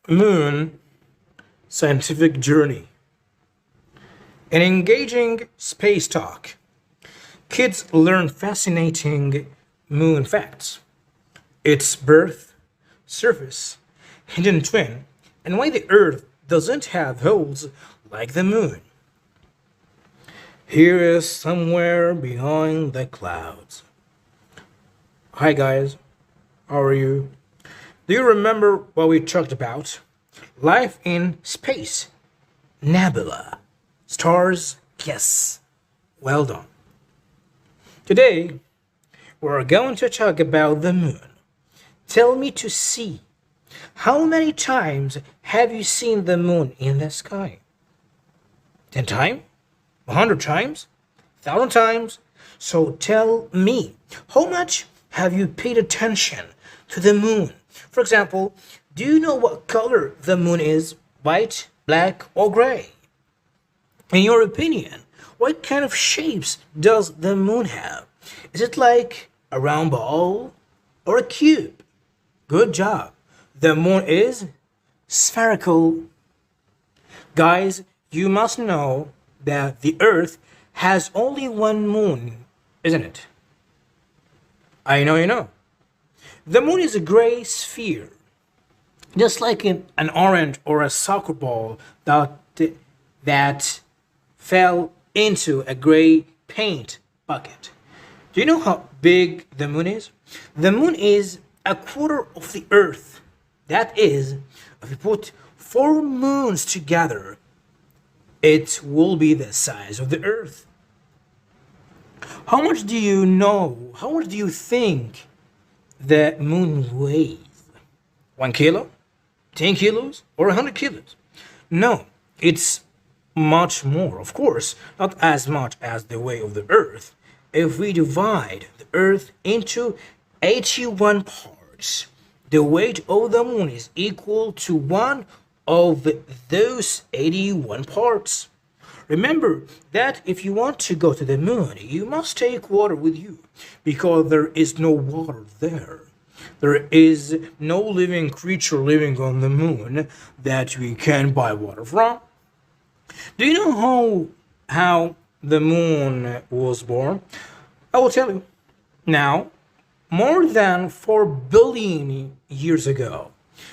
Moon Scientific Journey. An engaging space talk. Kids learn fascinating moon facts. Its birth, surface, hidden twin, and why the Earth doesn't have holes like the moon. Here is somewhere behind the clouds. Hi guys, how are you? Do you remember what we talked about? Life in space. Nebula. Stars. Yes. Well done. Today, we're going to talk about the moon. Tell me to see. How many times have you seen the moon in the sky? 10 times? 100 times? 1,000 times? So tell me, how much have you paid attention to the moon? For example, do you know what color the moon is? White, black, or gray? In your opinion, what kind of shapes does the moon have? Is it like a round ball or a cube? Good job. The moon is spherical. Guys, you must know that the Earth has only one moon, isn't it? I know you know. The moon is a gray sphere, just like an orange or a soccer ball that fell into a gray paint bucket. Do you know how big the moon is? The moon is a quarter of the Earth. That is, if you put 4 moons together, it will be the size of the Earth. How much do you know? How much do you think the moon weighs? 1 kilo? 10 kilos? Or 100 kilos? No, it's much more. Of course, not as much as the weight of the Earth. If we divide the Earth into 81 parts, the weight of the moon is equal to one of those 81 parts. Remember that if you want to go to the moon, you must take water with you because there is no water there. There is no living creature living on the moon that we can buy water from. Do you know how the moon was born? I will tell you. Now, more than 4 billion years ago,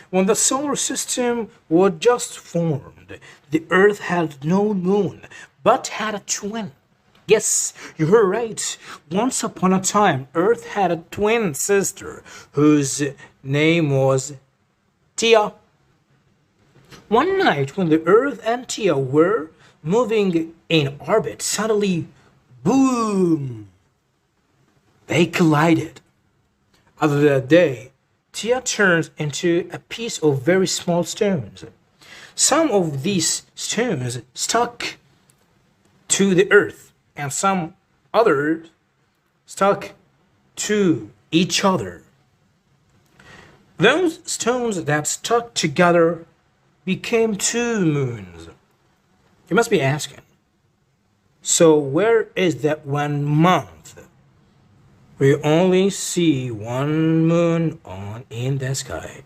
when the solar system was just formed, the Earth had no moon, but had a twin. Yes, you heard right. Once upon a time, Earth had a twin sister whose name was Tia. One night, when the Earth and Tia were moving in orbit, suddenly, boom, they collided. After that day, Tia turned into a piece of very small stones. Some of these stones stuck to the earth, and some others stuck to each other. Those stones that stuck together became 2 moons. You must be asking, so where is that 1 month? We only see 1 moon in the sky.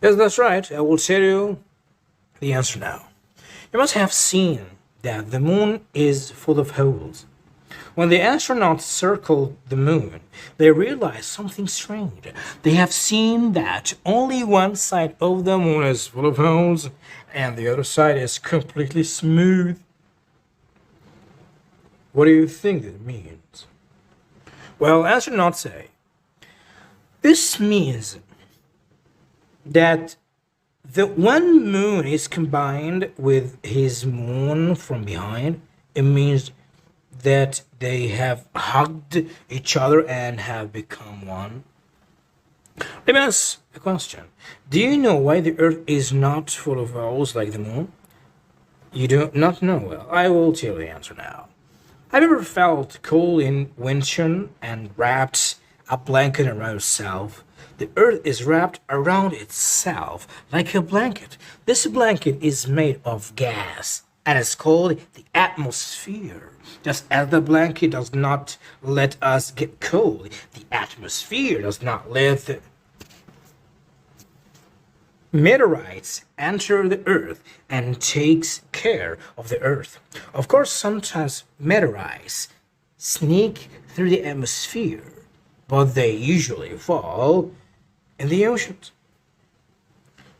Yes, that's right. I will tell you the answer now. You must have seen that the moon is full of holes. When the astronauts circled the moon, they realized something strange. They have seen that only one side of the moon is full of holes and the other side is completely smooth. What do you think that means? Well, astronauts say this means that the 1 moon is combined with his moon from behind. It means that they have hugged each other and have become one. Let me ask a question. Do you know why the Earth is not full of holes like the moon? You do not know? Well, I will tell you the answer now. Have you ever felt cold in winter and wrapped a blanket around yourself? The Earth is wrapped around itself like a blanket. This blanket is made of gas and it's called the atmosphere. Just as the blanket does not let us get cold, the atmosphere does not let Meteorites enter the earth and takes care of the earth. Of course, sometimes meteorites sneak through the atmosphere, but they usually fall in the oceans.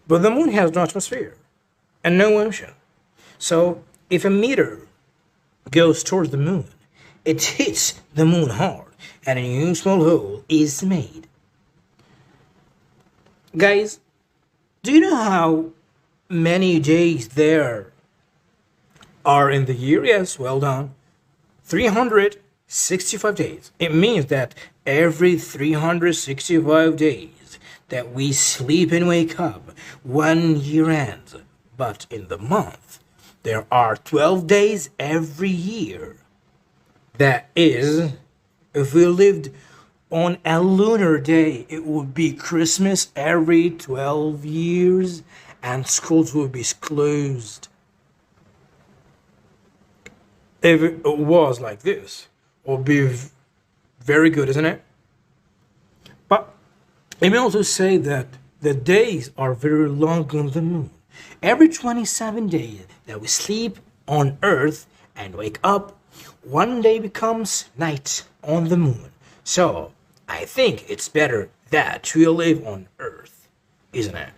But the moon has no atmosphere and no ocean. So if a meteor goes towards the moon, it hits the moon hard and a new small hole is made. Guys, do you know how many days there are in the year? Yes, well done. 365 days. It means that every 365 days that we sleep and wake up, 1 year ends. But in the month, there are 12 days every year. That is, if we lived on a lunar day, it would be Christmas every 12 years and schools would be closed. If it was like this, it would be very good, isn't it? But it may also say that the days are very long on the moon. Every 27 days that we sleep on Earth and wake up, one day becomes night on the moon. So I think it's better that we live on Earth, isn't it?